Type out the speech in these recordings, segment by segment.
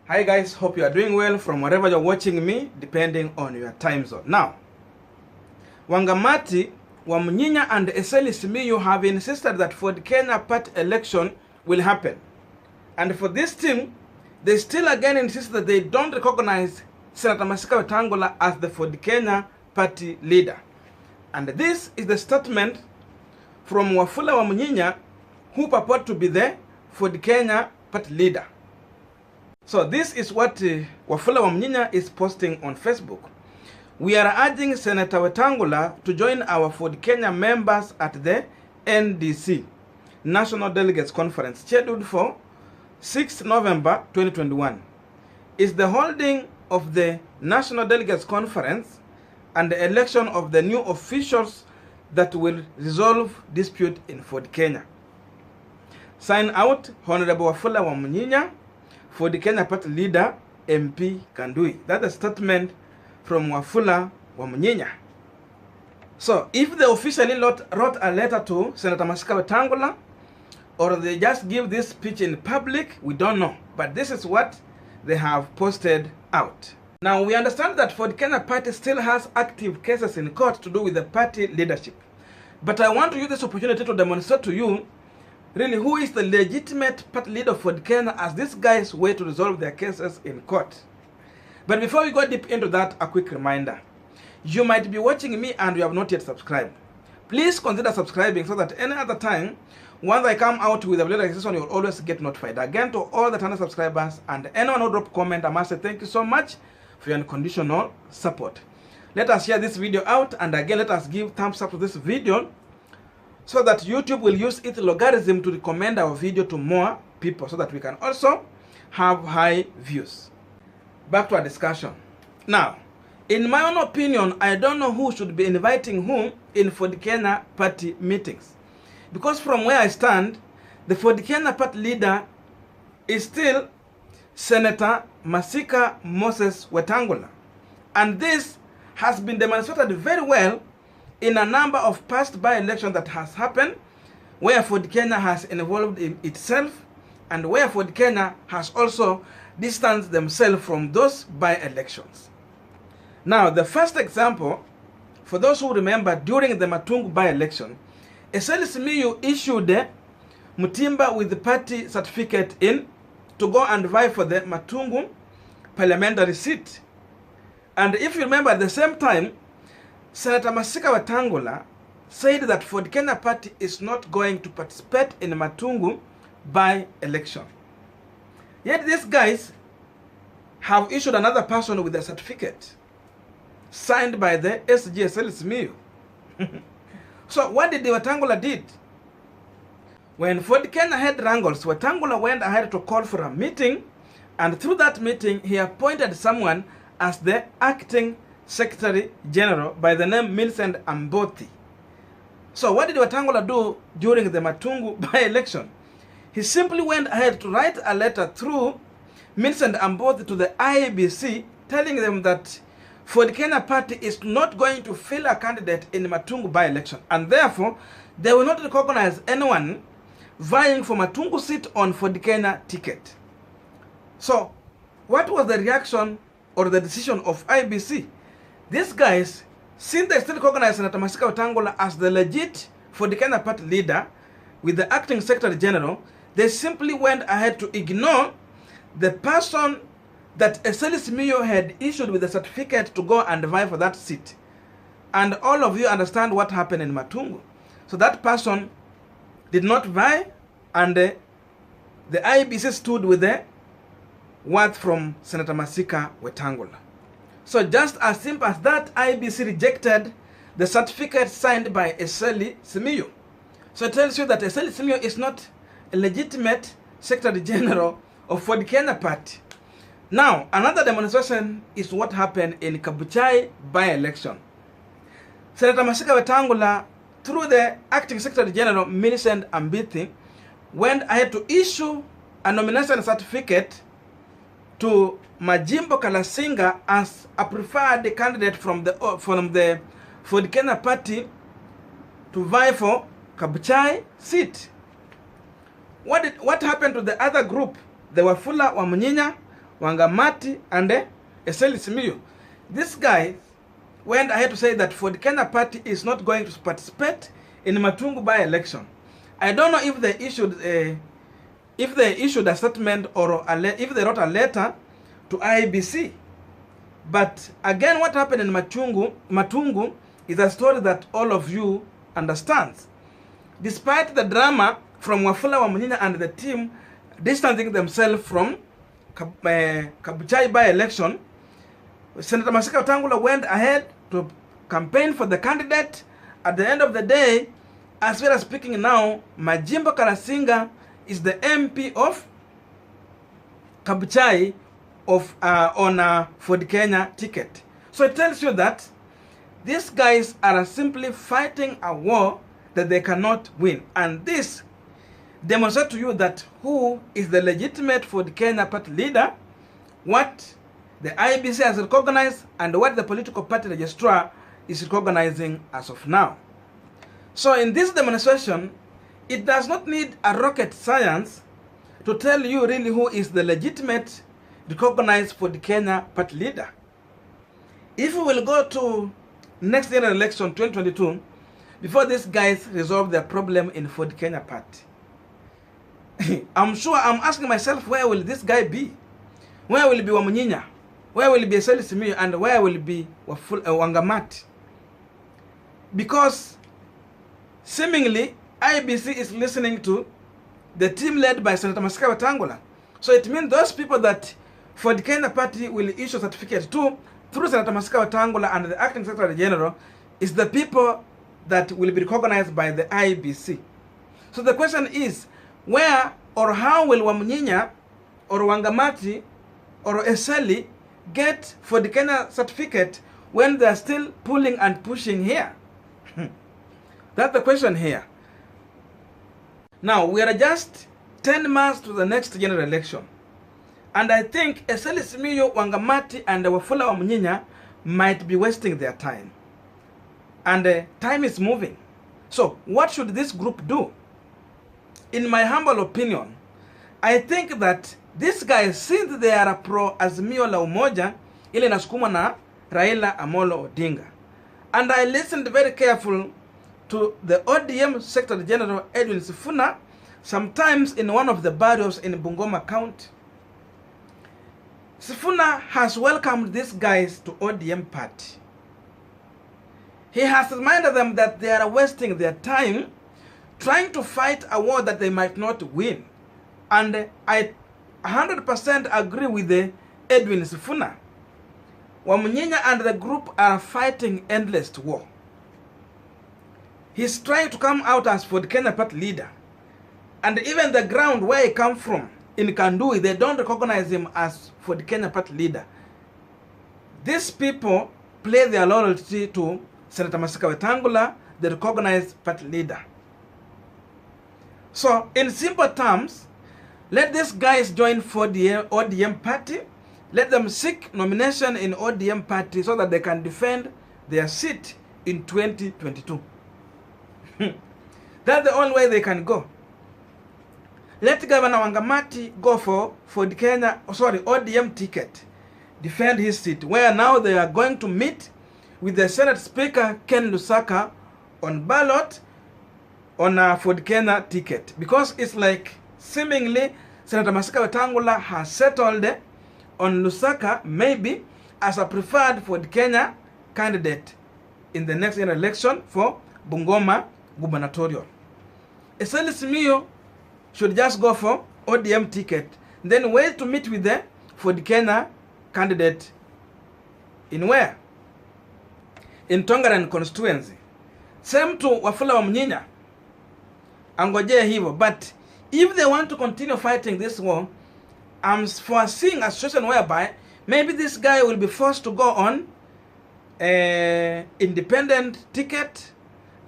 Hi guys, hope you are doing well from wherever you're watching me, depending on your time zone. Now, Wangamati, Wamunyinya and Eseli you have insisted that for the Kenya Party election will happen. And for this team, they still again insist that they don't recognize Senator Masika Wetangula as the Ford Kenya Party leader. And this is the statement from Wafula Wamunyinya, who purport to be the Ford Kenya Party leader. So this is what Wafula Wamunyinya is posting on Facebook. We are urging Senator Wetangula to join our Ford Kenya members at the NDC, National Delegates Conference, scheduled for 6 November 2021. Is the holding of the National Delegates Conference and the election of the new officials that will resolve dispute in Ford Kenya. Sign out, Honorable Wafula Wamunyinya, for the Kenya Party leader, MP Kanduyi. That's a statement from Wafula Wamunyinya. So, if they officially wrote a letter to Senator Masika Wetangula, or they just give this speech in public, we don't know. But this is what they have posted out. Now, we understand that for the Kenya Party still has active cases in court to do with the party leadership. But I want to use this opportunity to demonstrate to you really who is the legitimate party leader for Kenya as these guys wait to resolve their cases in court. But before we go deep into that, a quick reminder. You might be watching me and you have not yet subscribed. Please consider subscribing so that any other time, once I come out with a video like this one, you'll always get notified. Again, to all the channel subscribers and anyone who drop comment, I must say thank you so much for your unconditional support. Let us share this video out, and again, let us give thumbs up to this video so that YouTube will use its logarithm to recommend our video to more people so that we can also have high views. Back to our discussion. Now, in my own opinion, I don't know who should be inviting whom in Ford Kenya Party meetings. Because from where I stand, the Ford Kenya Party leader is still Senator Masika Moses Wetangula. And this has been demonstrated very well in a number of past by-elections that has happened, where Ford Kenya has involved in itself, and where Ford Kenya has also distanced themselves from those by-elections. Now, the first example, for those who remember, during the Matungu by-election, Eseli issued the Mutimba with the party certificate in to go and vie for the Matungu parliamentary seat. And if you remember, at the same time, Senator Masika Wetangula said that Ford Kenya Party is not going to participate in Matungu by-election. Yet these guys have issued another person with a certificate signed by the SG Eseli. So what did the Wetangula did? When Ford Kenya had wrangles, Wetangula went ahead to call for a meeting, and through that meeting, he appointed someone as the acting Secretary General by the name Millicent Ambothi. So what did Wetangula do during the Matungu by-election? He simply went ahead to write a letter through Millicent Ambothi to the IEBC telling them that Ford Kenya Party is not going to fill a candidate in the Matungu by-election, and therefore they will not recognize anyone vying for Matungu seat on Ford Kenya ticket. So what was the reaction or the decision of IEBC? These guys, since they still recognize Senator Masika Wetangula as the legit Ford Kenya Party leader with the acting Secretary General, they simply went ahead to ignore the person that Eseli had issued with the certificate to go and vie for that seat. And all of you understand what happened in Matungu. So that person did not vie, and the IEBC stood with the word from Senator Masika Wetangula. So just as simple as that, IEBC rejected the certificate signed by Eseli. So it tells you that Eseli is not a legitimate Secretary General of Ford Kenya Party. Now, another demonstration is what happened in Kabuchai by-election. Senator Masika Wetangula, through the acting Secretary General Millicent Ambothi, went ahead to issue a nomination certificate to Majimbo Kalasinga as a preferred candidate from the Ford Kenya Party to vie for Kabuchai seat. What happened to the other group? The Wafula Wamunyinya, Wangamati and Eseli Simiyu. This guy went ahead to say that Ford Kenya party is not going to participate in Matungu by-election. I don't know if they issued a statement or if they wrote a letter to IEBC. But again, what happened in Matungu is a story that all of you understands. Despite the drama from Wafula Wamunyinya and the team distancing themselves from Kabuchai by-election, Senator Masika Wetangula went ahead to campaign for the candidate. At the end of the day, as we are speaking now, Majimbo Kalasinga is the MP of Kabuchai on a Ford Kenya ticket. So it tells you that these guys are simply fighting a war that they cannot win. And this demonstrates to you that who is the legitimate Ford Kenya party leader, what the IBC has recognized, and what the political party registrar is recognizing as of now. So in this demonstration, it does not need a rocket science to tell you really who is the legitimate, recognized Ford Kenya party leader. If we will go to next general election 2022, before these guys resolve their problem in Ford Kenya party, I'm sure I'm asking myself, where will this guy be? Where will be Wamunyinya? Where will be Eseli Simiyu? And where will be Wangamati? Because seemingly IBC is listening to the team led by Senator Masika Wetangula. So it means those people that Ford Kenya party will issue certificates to through Senator Masika Wetangula and the acting Secretary General is the people that will be recognized by the IBC. So the question is, where or how will Wamunyinya or Wangamati or Eseli get Ford Kenya certificate when they are still pulling and pushing here? That's the question here. Now, we are just 10 months to the next general election. And I think Eseli Simiyu, Wangamati, and Wafula Wamunyinya might be wasting their time. And time is moving. So, what should this group do? In my humble opinion, I think that these guys, since they are pro-Azimio la Umoja, ile nasukumwa na Raila Amolo Odinga. And I listened very careful to the ODM Secretary General Edwin Sifuna, sometimes in one of the barrios in Bungoma County. Sifuna has welcomed these guys to ODM party. He has reminded them that they are wasting their time trying to fight a war that they might not win. And I 100% agree with the Edwin Sifuna. Wamunyinya and the group are fighting endless war. He's trying to come out as Ford Kenya party leader. And even the ground where he come from, in Kanduyi, they don't recognize him as Ford Kenya party leader. These people play their loyalty to Senator Masika Wetangula, the recognized party leader. So, in simple terms, let these guys join for the ODM party. Let them seek nomination in ODM party so that they can defend their seat in 2022. That's the only way they can go. Let Governor Wangamati go for the ODM ticket, defend his seat, where now they are going to meet with the Senate Speaker Ken Lusaka on ballot on a Ford Kenya ticket. Because it's like seemingly Senator Masika Wetangula has settled on Lusaka maybe as a preferred Ford Kenya candidate in the next election for Bungoma gubernatorial. Eseli Simiyu should just go for ODM ticket, then wait to meet with the Ford Kenya candidate in where? In Tongaren constituency. Same to Wafula Wamunyinya. Angojea hivyo. But if they want to continue fighting this war, I'm foreseeing a situation whereby maybe this guy will be forced to go on independent ticket,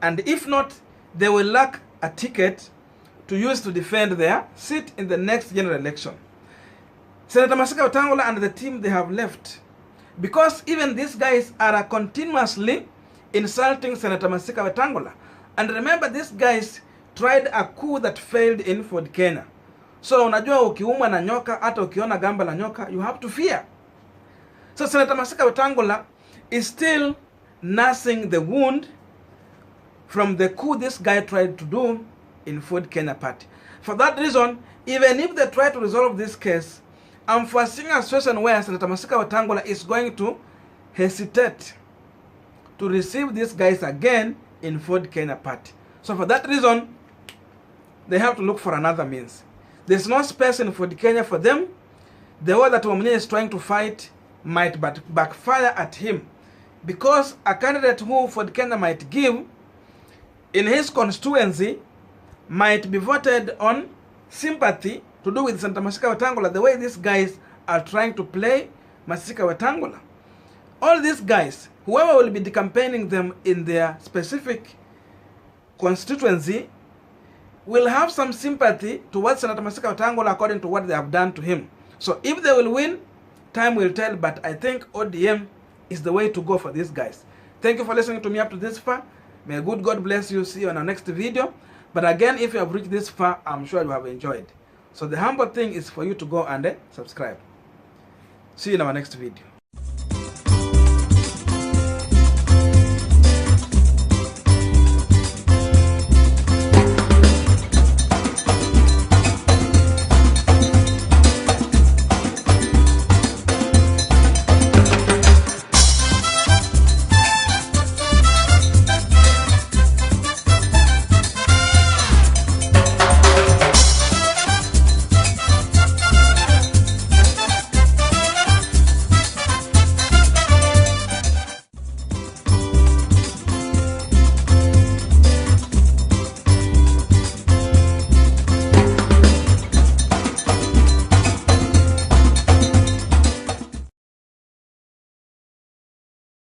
and if not, they will lack a ticket to use to defend their seat in the next general election. Senator Masika Wetangula and the team, they have left. Because even these guys are continuously insulting Senator Masika Wetangula. And remember, these guys tried a coup that failed in Ford Kenya. So unajua ukiumwa na nyoka, hata ukiona gamba la nyoka, you have to fear. So Senator Masika Wetangula is still nursing the wound from the coup this guy tried to do in Ford Kenya Party. For that reason, even if they try to resolve this case, I'm foreseeing a situation where Senator Masika Wetangula is going to hesitate to receive these guys again in Ford Kenya Party. So for that reason, they have to look for another means. There's no space in Ford Kenya for them. The war that Wamunyinyi is trying to fight might backfire at him, because a candidate who Ford Kenya might give in his constituency might be voted on sympathy to do with Senator Masika Wetangula, the way these guys are trying to play Masika Wetangula. All these guys, whoever will be campaigning them in their specific constituency, will have some sympathy towards Senator Masika Wetangula according to what they have done to him. So if they will win, time will tell, but I think ODM is the way to go for these guys. Thank you for listening to me up to this far. May good God bless you. See you on our next video. But again, if you have reached this far, I'm sure you have enjoyed. So the humble thing is for you to go and subscribe. See you in our next video.